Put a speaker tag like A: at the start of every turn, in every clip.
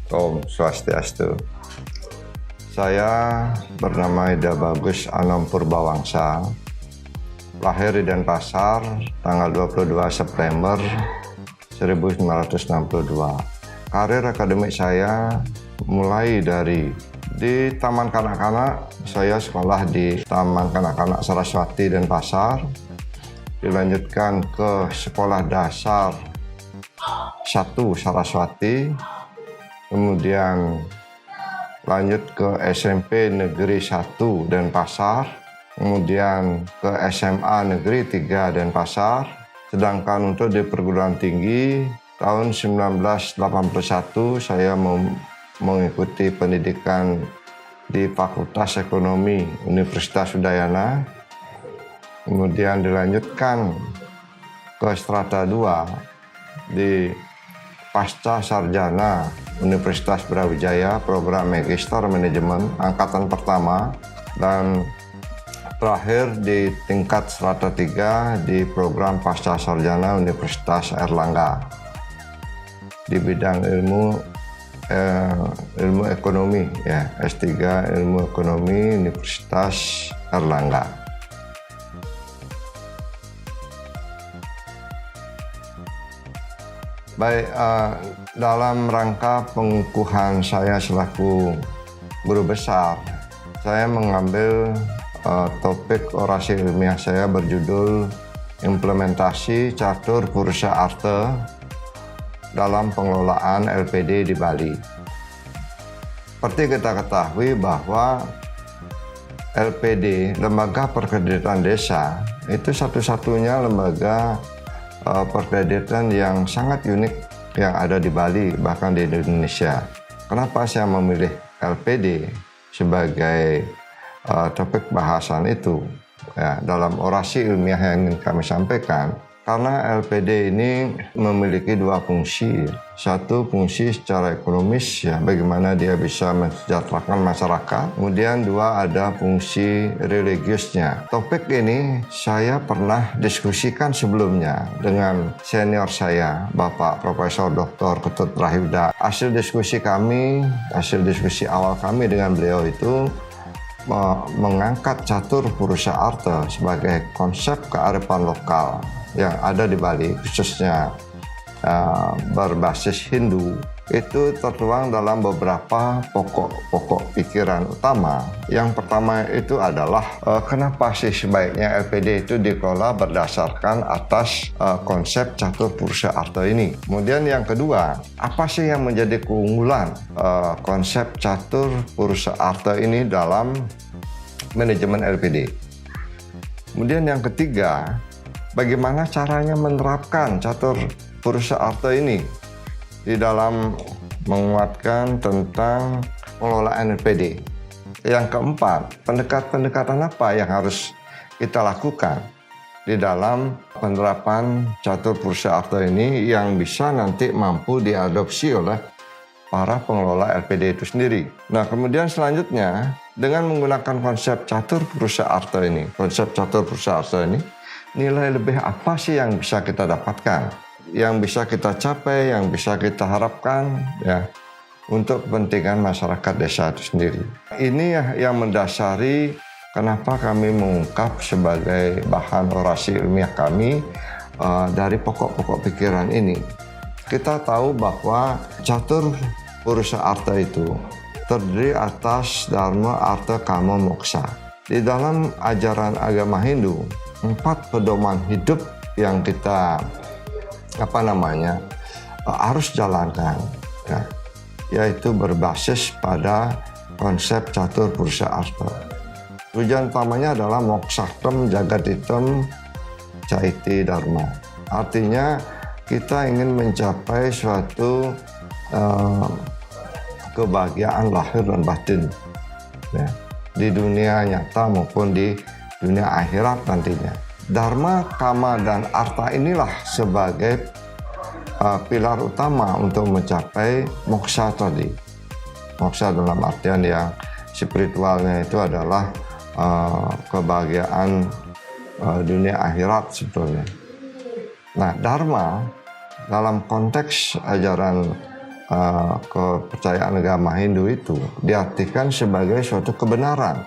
A: Om Swastiastu. Saya bernama Ida Bagus Anom Purbawangsa, lahir di Denpasar tanggal 22 September 1962. Karir akademik saya mulai dari di Taman Kanak-kanak. Saya sekolah di Taman Kanak-kanak Saraswati Denpasar, dilanjutkan ke Sekolah Dasar 1 Saraswati, kemudian lanjut ke SMP Negeri 1 Denpasar, kemudian ke SMA Negeri 3 Denpasar. Sedangkan untuk di perguruan tinggi tahun 1981 saya mengikuti pendidikan di Fakultas Ekonomi Universitas Udayana, kemudian dilanjutkan ke strata 2 di Pasca Sarjana Universitas Brawijaya, program Magister Manajemen angkatan pertama, dan terakhir di tingkat strata 3 di program Pasca Sarjana Universitas Airlangga di bidang ilmu ekonomi, ya, S3 ilmu ekonomi Universitas Airlangga. Baik, dalam rangka pengukuhan saya selaku guru besar, saya mengambil topik orasi ilmiah saya berjudul Implementasi Catur Purusha Arte dalam Pengelolaan LPD di Bali. Seperti kita ketahui bahwa LPD, Lembaga Perkreditan Desa, itu satu-satunya lembaga perkreditan yang sangat unik yang ada di Bali, bahkan di Indonesia. Kenapa saya memilih LPD sebagai topik bahasan itu, ya, dalam orasi ilmiah yang ingin kami sampaikan? Karena LPD ini memiliki dua fungsi. Satu, fungsi secara ekonomis, ya, bagaimana dia bisa mensejahterakan masyarakat. Kemudian dua, ada fungsi religiusnya. Topik ini saya pernah diskusikan sebelumnya dengan senior saya, Bapak Profesor Dr. Ketut Rahivda. Hasil diskusi awal kami dengan beliau itu mengangkat Catur Purusha Arte sebagai konsep kearifan lokal yang ada di Bali, khususnya berbasis Hindu. Itu tertuang dalam beberapa pokok pikiran utama. Yang pertama itu adalah kenapa sih sebaiknya LPD itu dikelola berdasarkan atas konsep Catur Purusha Arte ini. Kemudian yang kedua, apa sih yang menjadi keunggulan konsep Catur Purusha Arte ini dalam manajemen LPD. Kemudian yang ketiga, bagaimana caranya menerapkan Catur Purusha Arte ini di dalam menguatkan tentang pengelolaan LPD. Yang keempat, pendekatan apa yang harus kita lakukan di dalam penerapan Catur Purusha Arte ini yang bisa nanti mampu diadopsi oleh para pengelola LPD itu sendiri. Nah, kemudian selanjutnya, dengan menggunakan konsep Catur Purusha Arte ini, nilai lebih apa sih yang bisa kita dapatkan, yang bisa kita capai, yang bisa kita harapkan, ya, untuk kepentingan masyarakat desa itu sendiri. Ini yang mendasari kenapa kami mengungkap sebagai bahan orasi ilmiah kami dari pokok-pokok pikiran ini. Kita tahu bahwa Catur Purusha Arte itu terdiri atas Dharma, Artha, Kama, Moksa. Di dalam ajaran agama Hindu, 4 pedoman hidup yang kita harus jalankan, ya, yaitu berbasis pada konsep Catur Purusha Arte. Tujuan utamanya adalah Mokshatam Jagaditam Caiti Dharma. Artinya kita ingin mencapai suatu kebahagiaan lahir dan batin, ya, di dunia nyata maupun di dunia akhirat nantinya. Dharma, Kama, dan Artha inilah sebagai pilar utama untuk mencapai moksa tadi. Moksa dalam artian yang spiritualnya itu adalah kebahagiaan dunia akhirat sebetulnya. Nah, Dharma dalam konteks ajaran kepercayaan agama Hindu itu diartikan sebagai suatu kebenaran,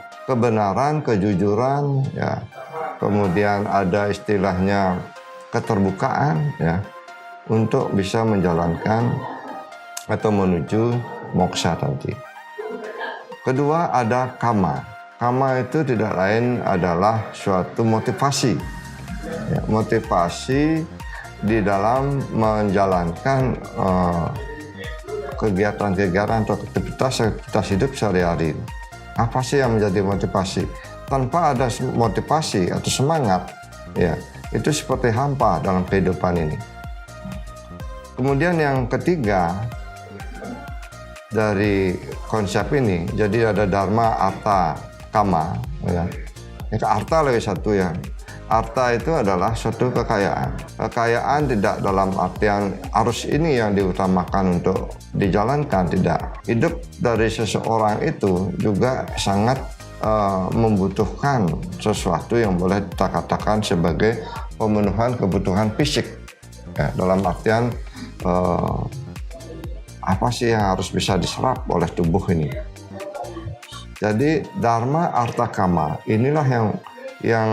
A: kejujuran, ya. Kemudian ada istilahnya keterbukaan, ya, untuk bisa menjalankan atau menuju moksha tadi. Kedua ada kama. Kama itu tidak lain adalah suatu motivasi, ya, motivasi di dalam menjalankan kegiatan-kegiatan atau aktivitas hidup sehari-hari. Apa sih yang menjadi motivasi? Tanpa ada motivasi atau semangat, ya, itu seperti hampa dalam kehidupan ini. Kemudian yang ketiga dari konsep ini, jadi ada dharma, artha, kama, ya. Ini artha lagi satu, ya. Artha itu adalah suatu kekayaan. Kekayaan tidak dalam artian arus ini yang diutamakan untuk dijalankan, tidak. Hidup dari seseorang itu juga sangat membutuhkan sesuatu yang boleh kita katakan sebagai pemenuhan kebutuhan fisik. Ya, dalam artian apa sih yang harus bisa diserap oleh tubuh ini. Jadi dharma, artha, kama inilah yang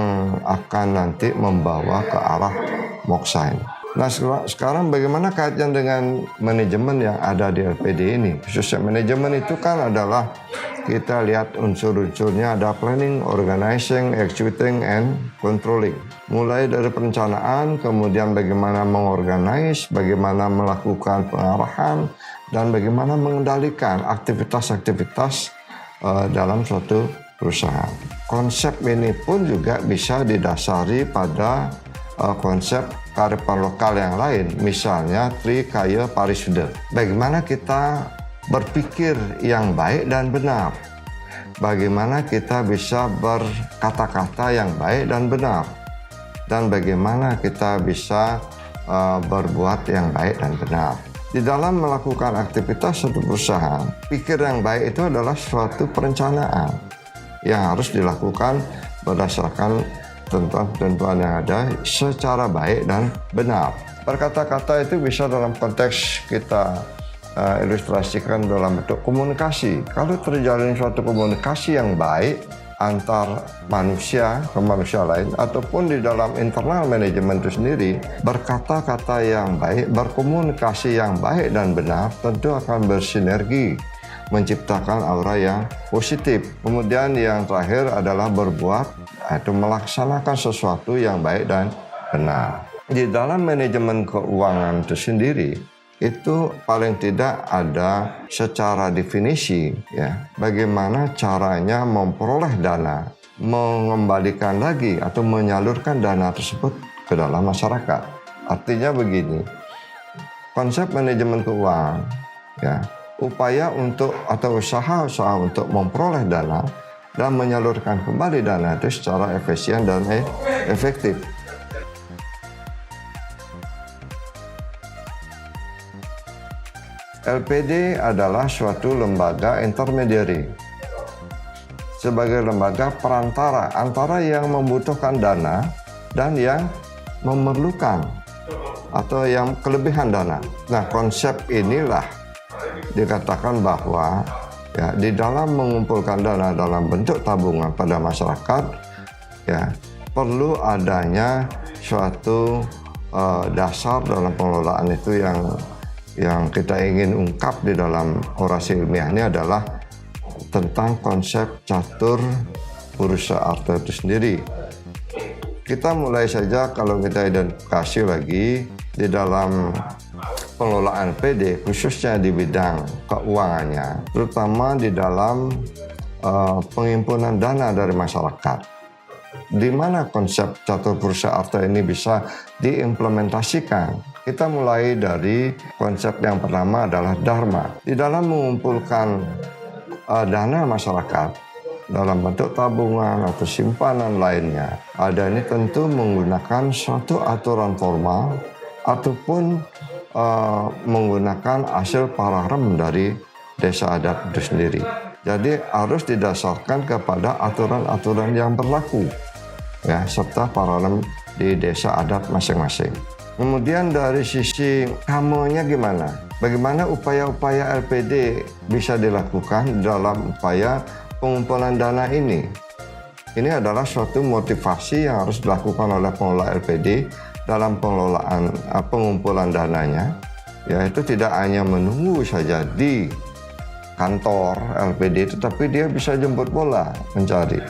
A: akan nanti membawa ke arah moksha ini. Nah, sekarang bagaimana kaitnya dengan manajemen yang ada di LPD ini? Khususnya manajemen itu kan adalah kita lihat unsur-unsurnya, ada planning, organizing, executing, and controlling. Mulai dari perencanaan, kemudian bagaimana mengorganize, bagaimana melakukan pengarahan, dan bagaimana mengendalikan aktivitas-aktivitas dalam suatu perusahaan. Konsep ini pun juga bisa didasari pada konsep kearifan lokal yang lain, misalnya Trikaya Parisuddha. Bagaimana kita berpikir yang baik dan benar, bagaimana kita bisa berkata-kata yang baik dan benar, dan bagaimana kita bisa berbuat yang baik dan benar. Di dalam melakukan aktivitas suatu perusahaan, pikir yang baik itu adalah suatu perencanaan yang harus dilakukan berdasarkan ketentuan-ketentuan yang ada secara baik dan benar. Berkata-kata itu bisa dalam konteks kita ilustrasikan dalam bentuk komunikasi. Kalau terjalin suatu komunikasi yang baik antar manusia ke manusia lain ataupun di dalam internal manajemen itu sendiri, berkata-kata yang baik, berkomunikasi yang baik dan benar tentu akan bersinergi menciptakan aura yang positif. Kemudian yang terakhir adalah berbuat atau melaksanakan sesuatu yang baik dan benar. Di dalam manajemen keuangan itu sendiri, itu paling tidak ada secara definisi, ya, bagaimana caranya memperoleh dana, mengembalikan lagi atau menyalurkan dana tersebut ke dalam masyarakat. Artinya begini, konsep manajemen keuangan, ya, upaya untuk atau usaha untuk memperoleh dana dan menyalurkan kembali dana itu secara efisien dan efektif. LPD adalah suatu lembaga intermediary sebagai lembaga perantara antara yang membutuhkan dana dan yang memerlukan atau yang kelebihan dana. Nah, konsep inilah dikatakan bahwa, ya, di dalam mengumpulkan dana dalam bentuk tabungan pada masyarakat, ya, perlu adanya suatu dasar dalam pengelolaan itu yang kita ingin ungkap di dalam orasi ilmiah ini adalah tentang konsep catur purusa artha itu sendiri. Kita mulai saja kalau kita identifikasi lagi di dalam pengelolaan PD, khususnya di bidang keuangannya, terutama di dalam penghimpunan dana dari masyarakat. Di mana konsep catur purusa artha ini bisa diimplementasikan? Kita mulai dari konsep yang pertama adalah dharma. Di dalam mengumpulkan dana masyarakat dalam bentuk tabungan atau simpanan lainnya, ada ini tentu menggunakan suatu aturan formal ataupun menggunakan hasil pararem dari desa adat itu sendiri. Jadi harus didasarkan kepada aturan-aturan yang berlaku, ya, serta pararem di desa adat masing-masing. Kemudian dari sisi kamonya gimana? Bagaimana upaya-upaya LPD bisa dilakukan dalam upaya pengumpulan dana ini? Ini adalah suatu motivasi yang harus dilakukan oleh pengelola LPD dalam pengelolaan pengumpulan dananya, yaitu tidak hanya menunggu saja di kantor LPD, tetapi dia bisa jemput bola mencari,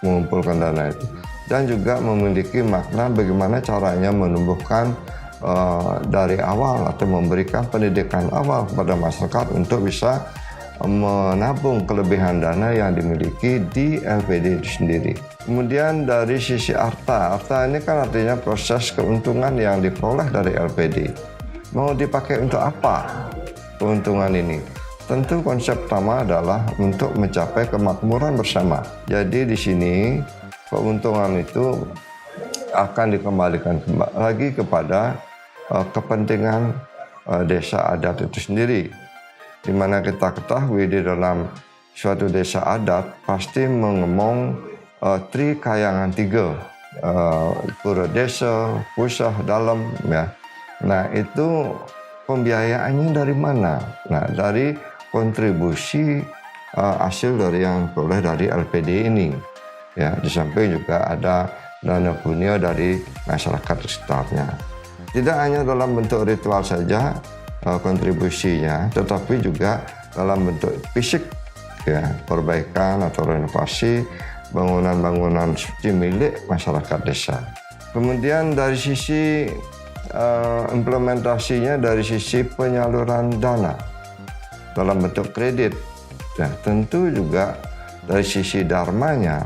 A: mengumpulkan dana itu. Dan juga memiliki makna bagaimana caranya menumbuhkan dari awal atau memberikan pendidikan awal kepada masyarakat untuk bisa menabung kelebihan dana yang dimiliki di LPD itu sendiri. Kemudian dari sisi arta ini kan artinya proses keuntungan yang diperoleh dari LPD. Mau dipakai untuk apa keuntungan ini? Tentu konsep pertama adalah untuk mencapai kemakmuran bersama. Jadi di sini keuntungan itu akan dikembalikan lagi kepada kepentingan desa adat itu sendiri. Di mana kita ketahui di dalam suatu desa adat pasti mengemong trikayangan tiga, pura desa, pusah, dalam, ya. Nah itu pembiayaannya dari mana? Nah dari kontribusi hasil dari yang diperoleh dari LPD ini, ya. Di samping juga ada dana punya dari masyarakat sekitarnya. Tidak hanya dalam bentuk ritual saja kontribusinya, tetapi juga dalam bentuk fisik, ya, perbaikan atau renovasi bangunan-bangunan suci milik masyarakat desa. Kemudian dari sisi implementasinya, dari sisi penyaluran dana dalam bentuk kredit, ya, tentu juga dari sisi dharmanya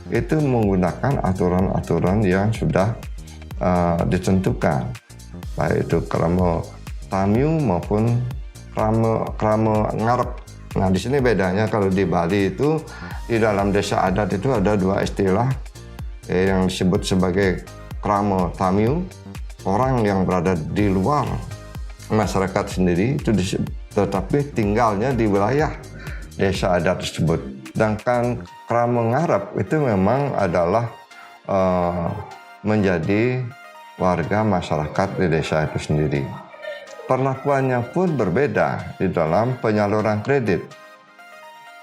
A: itu menggunakan aturan-aturan yang sudah ditentukan, baik itu krama tamyu maupun krama ngarep. Nah di sini bedanya, kalau di Bali itu di dalam desa adat itu ada dua istilah yang disebut sebagai krama tamyu, orang yang berada di luar masyarakat sendiri itu tetapi tinggalnya di wilayah desa adat tersebut. Sedangkan krama ngarep itu memang adalah menjadi warga masyarakat di desa itu sendiri. Perlakuannya pun berbeda di dalam penyaluran kredit.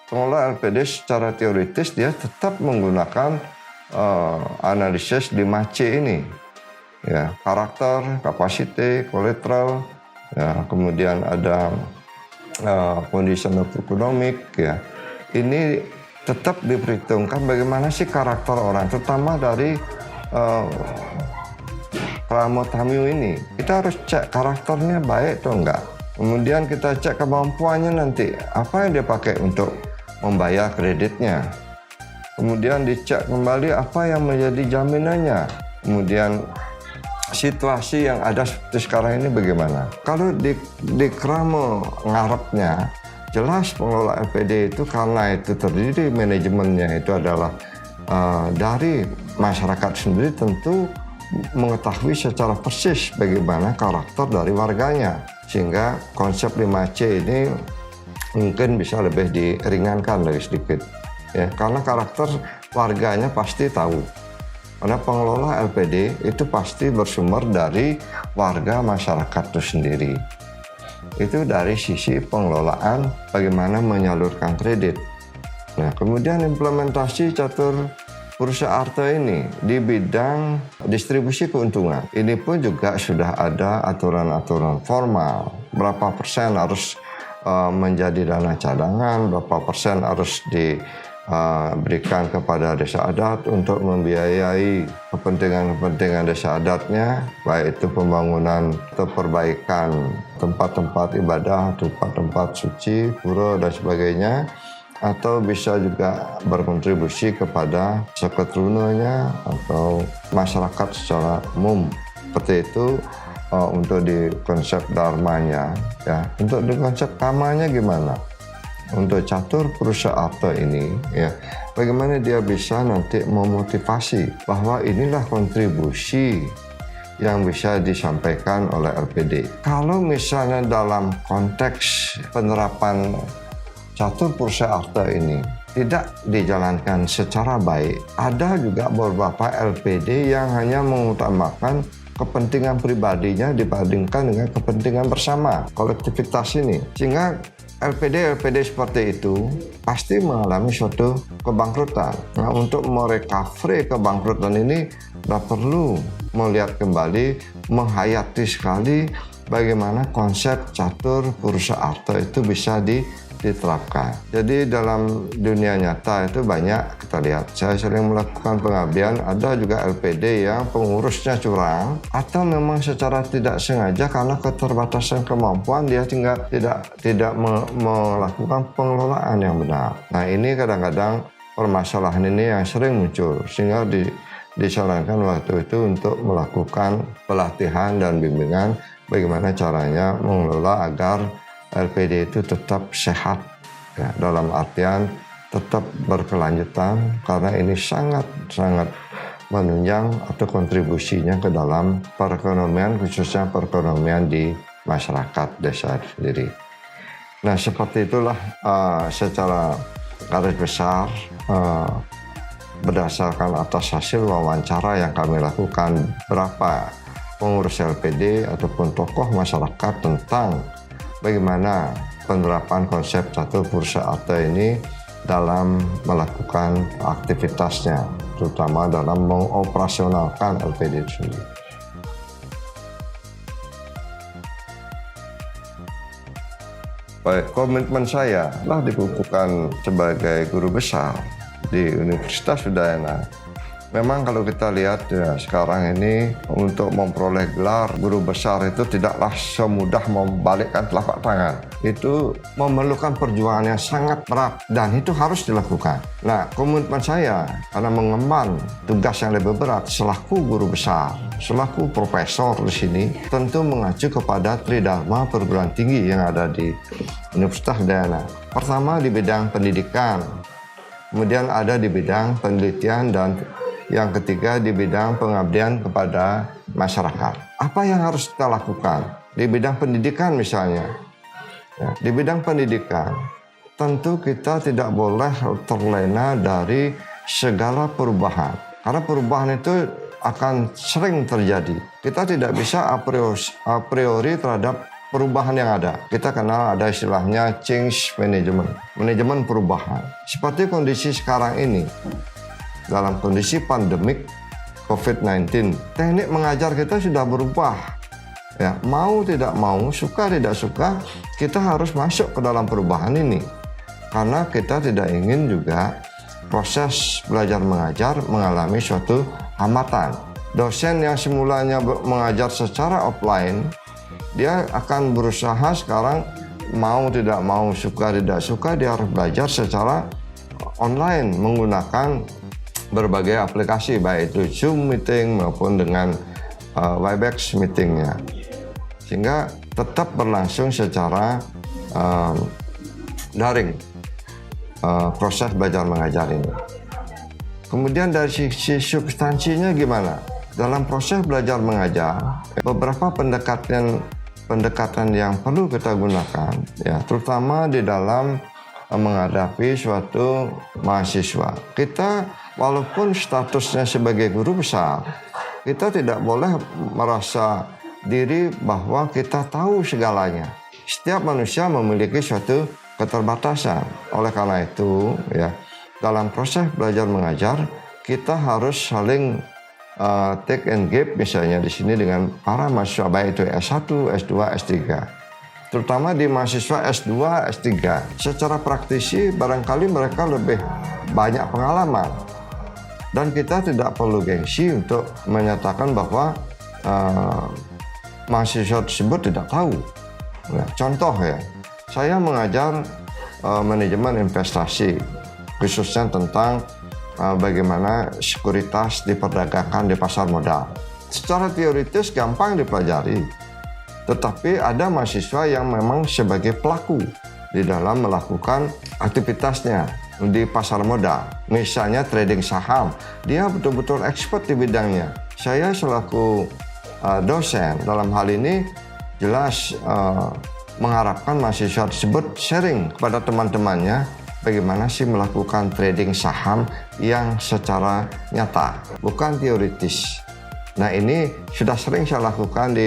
A: Pengelola LPD secara teoritis dia tetap menggunakan analisis di MACE ini, ya, karakter, kapasiti, kolateral, ya, kemudian ada condition economic, ya. Ini tetap diperhitungkan bagaimana sih karakter orang, terutama dari krama tamyu ini. Kita harus cek karakternya baik atau enggak. Kemudian kita cek kemampuannya nanti, apa yang dia pakai untuk membayar kreditnya. Kemudian dicek kembali apa yang menjadi jaminannya. Kemudian situasi yang ada seperti sekarang ini bagaimana. Kalau di krama ngarepnya, jelas pengelola LPD itu karena itu terdiri manajemennya itu adalah dari masyarakat sendiri, tentu mengetahui secara persis bagaimana karakter dari warganya, sehingga konsep 5C ini mungkin bisa lebih diringankan lagi sedikit, ya, karena karakter warganya pasti tahu. Karena pengelola LPD itu pasti bersumber dari warga masyarakat itu sendiri. Itu dari sisi pengelolaan bagaimana menyalurkan kredit. Nah, kemudian implementasi catur Purusha Arta ini di bidang distribusi keuntungan. Ini pun juga sudah ada aturan-aturan formal. Berapa persen harus menjadi dana cadangan, berapa persen harus diberikan kepada desa adat untuk membiayai kepentingan-kepentingan desa adatnya, baik itu pembangunan atau perbaikan tempat-tempat ibadah, tempat-tempat suci, pura dan sebagainya, atau bisa juga berkontribusi kepada seketurunannya atau masyarakat secara umum. Seperti itu untuk di konsep dharmanya, ya. Untuk di konsep kamanya gimana? Untuk catur Purusha Arta ini, ya, bagaimana dia bisa nanti memotivasi bahwa inilah kontribusi yang bisa disampaikan oleh LPD. Kalau misalnya dalam konteks penerapan catur Purusha Arta ini tidak dijalankan secara baik, ada juga beberapa LPD yang hanya mengutamakan kepentingan pribadinya dibandingkan dengan kepentingan bersama, kolektivitas ini. Sehingga LPD seperti itu pasti mengalami suatu kebangkrutan. Nah, untuk merecovery kebangkrutan ini kita perlu melihat kembali, menghayati sekali bagaimana konsep catur purusa arta itu bisa diterapkan. Jadi dalam dunia nyata itu banyak kita lihat. Saya sering melakukan pengabdian, ada juga LPD yang pengurusnya curang atau memang secara tidak sengaja karena keterbatasan kemampuan dia tidak melakukan pengelolaan yang benar. Nah, ini kadang-kadang permasalahan ini yang sering muncul sehingga disarankan waktu itu untuk melakukan pelatihan dan bimbingan bagaimana caranya mengelola agar LPD itu tetap sehat, ya, dalam artian tetap berkelanjutan karena ini sangat menunjang atau kontribusinya ke dalam perekonomian, khususnya perekonomian di masyarakat desa sendiri. Nah, seperti itulah secara garis besar berdasarkan atas hasil wawancara yang kami lakukan berapa pengurus LPD ataupun tokoh masyarakat tentang bagaimana penerapan konsep catur purusa arta ini dalam melakukan aktivitasnya, terutama dalam mengoperasionalkan LPD itu sendiri. Baik, komitmen saya telah dikukuhkan sebagai guru besar di Universitas Udayana. Memang kalau kita lihat ya, sekarang ini untuk memperoleh gelar guru besar itu tidaklah semudah membalikkan telapak tangan. Itu memerlukan perjuangan yang sangat berat dan itu harus dilakukan. Nah, komitmen saya karena mengemban tugas yang lebih berat selaku guru besar, selaku profesor di sini, tentu mengacu kepada tridharma perguruan tinggi yang ada di Universitas Udayana. Pertama di bidang pendidikan, kemudian ada di bidang penelitian, dan yang ketiga di bidang pengabdian kepada masyarakat. Apa yang harus kita lakukan? Di bidang pendidikan misalnya. Ya, di bidang pendidikan, tentu kita tidak boleh terlena dari segala perubahan. Karena perubahan itu akan sering terjadi. Kita tidak bisa a priori terhadap perubahan yang ada. Kita kenal ada istilahnya change management, manajemen perubahan. Seperti kondisi sekarang ini. Dalam kondisi pandemik COVID-19, teknik mengajar kita sudah berubah. Ya, mau tidak mau, suka tidak suka, kita harus masuk ke dalam perubahan ini. Karena kita tidak ingin juga proses belajar mengajar mengalami suatu hambatan. Dosen yang semulanya mengajar secara offline, dia akan berusaha sekarang mau tidak mau, suka tidak suka, dia harus belajar secara online menggunakan berbagai aplikasi, baik itu Zoom meeting maupun dengan Webex meetingnya, sehingga tetap berlangsung secara daring proses belajar mengajar ini. Kemudian dari sisi substansinya gimana? Dalam proses belajar mengajar, beberapa pendekatan yang perlu kita gunakan, ya, terutama di dalam menghadapi suatu mahasiswa. Kita walaupun statusnya sebagai guru besar, kita tidak boleh merasa diri bahwa kita tahu segalanya. Setiap manusia memiliki suatu keterbatasan. Oleh karena itu, ya, dalam proses belajar mengajar, kita harus saling take and give, misalnya di sini dengan para mahasiswa, baik itu S1, S2, S3. Terutama di mahasiswa S2, S3. Secara praktisi barangkali mereka lebih banyak pengalaman. Dan kita tidak perlu gengsi untuk menyatakan bahwa mahasiswa tersebut tidak tahu. Nah, contoh ya, saya mengajar manajemen investasi, khususnya tentang bagaimana sekuritas diperdagangkan di pasar modal. Secara teoritis gampang dipelajari, tetapi ada mahasiswa yang memang sebagai pelaku di dalam melakukan aktivitasnya di pasar modal. Misalnya trading saham, dia betul-betul expert di bidangnya. Saya selaku dosen dalam hal ini jelas mengharapkan mahasiswa tersebut sharing kepada teman-temannya bagaimana sih melakukan trading saham yang secara nyata, bukan teoritis. Nah, ini sudah sering saya lakukan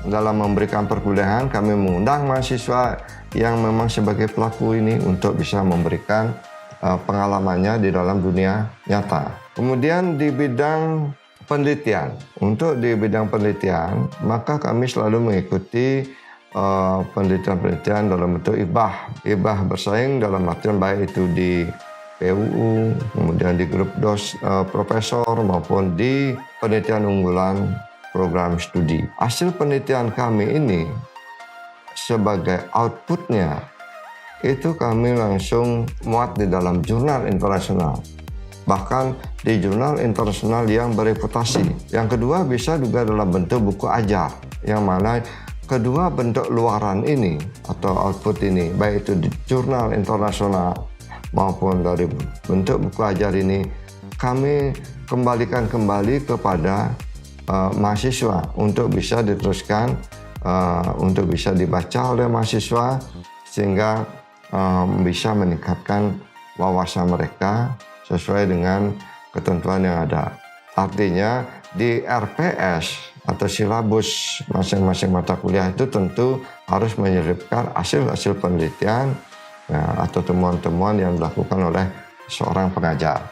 A: dalam memberikan perkuliahan. Kami mengundang mahasiswa yang memang sebagai pelaku ini untuk bisa memberikan pengalamannya di dalam dunia nyata. Kemudian di bidang penelitian, untuk di bidang penelitian, maka kami selalu mengikuti penelitian-penelitian dalam bentuk hibah bersaing dalam artian baik itu di PUU, kemudian di grup profesor maupun di penelitian unggulan program studi. Hasil penelitian kami ini sebagai outputnya itu kami langsung muat di dalam jurnal internasional, bahkan di jurnal internasional yang bereputasi. Yang kedua bisa juga dalam bentuk buku ajar, yang mana kedua bentuk luaran ini atau output ini, baik itu di jurnal internasional maupun dari bentuk buku ajar ini, kami kembalikan kembali kepada mahasiswa untuk bisa diteruskan, untuk bisa dibaca oleh mahasiswa sehingga bisa meningkatkan wawasan mereka sesuai dengan ketentuan yang ada. Artinya di RPS atau silabus masing-masing mata kuliah itu tentu harus menyelipkan hasil-hasil penelitian atau temuan-temuan yang dilakukan oleh seorang pengajar.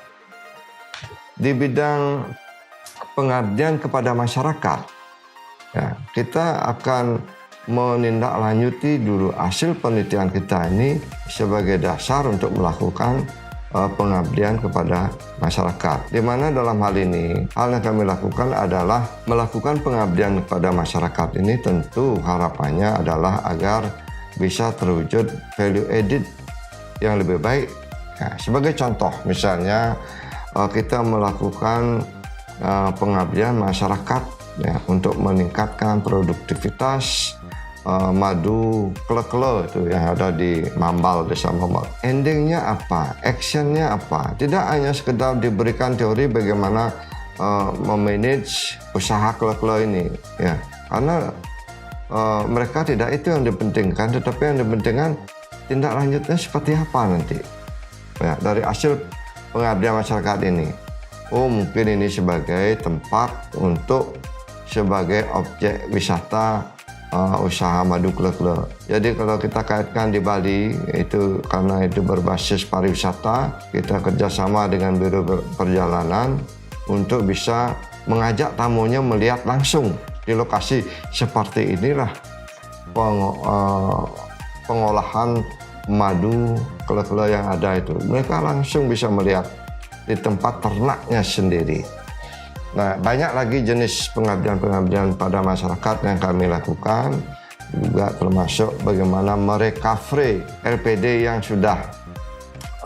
A: Di bidang pengabdian kepada masyarakat, kita akan menindaklanjuti dulu hasil penelitian kita ini sebagai dasar untuk melakukan pengabdian kepada masyarakat. Di mana dalam hal ini, hal yang kami lakukan adalah melakukan pengabdian kepada masyarakat ini tentu harapannya adalah agar bisa terwujud value added yang lebih baik. Sebagai contoh, misalnya kita melakukan pengabdian masyarakat untuk meningkatkan produktivitas madu klek-klek itu yang ada di Mambal, desa Mambal. Endingnya apa? Actionnya apa? Tidak hanya sekedar diberikan teori bagaimana memanage usaha klek-klek ini, karena mereka tidak itu yang dipentingkan, tetapi yang dipentingkan tindak lanjutnya seperti apa nanti dari hasil pengabdian masyarakat ini. Mungkin ini sebagai tempat untuk sebagai objek wisata usaha madu klek-klek. Jadi kalau kita kaitkan di Bali, itu karena itu berbasis pariwisata, kita kerjasama dengan Biro Perjalanan untuk bisa mengajak tamunya melihat langsung di lokasi seperti inilah pengolahan madu klek-klek yang ada itu. Mereka langsung bisa melihat di tempat ternaknya sendiri. Nah, banyak lagi jenis pengabdian-pengabdian pada masyarakat yang kami lakukan, juga termasuk bagaimana merecovery LPD yang sudah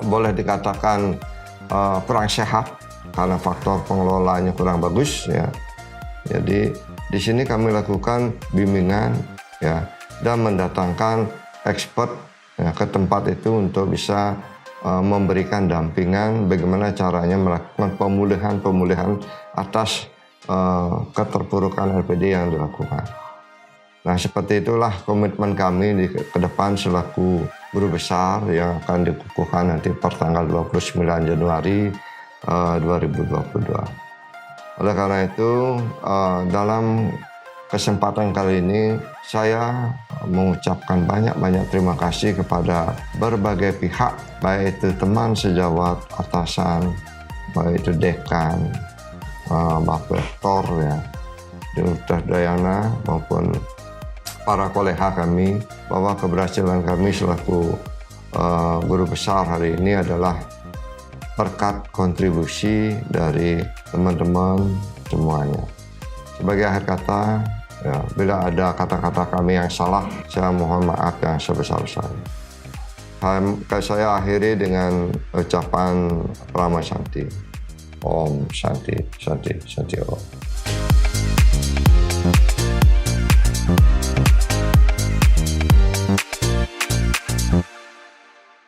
A: boleh dikatakan kurang sehat karena faktor pengelolaannya kurang bagus, Jadi di sini kami lakukan bimbingan, dan mendatangkan expert ke tempat itu untuk bisa memberikan dampingan bagaimana caranya melakukan pemulihan atas keterpurukan LPD yang dilakukan. Nah, seperti itulah komitmen kami ke depan selaku guru besar yang akan dikukuhkan nanti pertanggal 29 Januari 2022. Oleh karena itu, dalam kesempatan kali ini saya mengucapkan banyak-banyak terima kasih kepada berbagai pihak, baik itu teman sejawat, atasan, baik itu dekan, Bapak Rektor di Universitas Dayana maupun para kolega kami, bahwa keberhasilan kami selaku guru besar hari ini adalah berkat kontribusi dari teman-teman semuanya. Sebagai akhir kata, bila ada kata-kata kami yang salah, saya mohon maaf yang sebesar-besarnya. Saya akhiri dengan ucapan Prama Santi. Om Santi, Santi, Santi Om.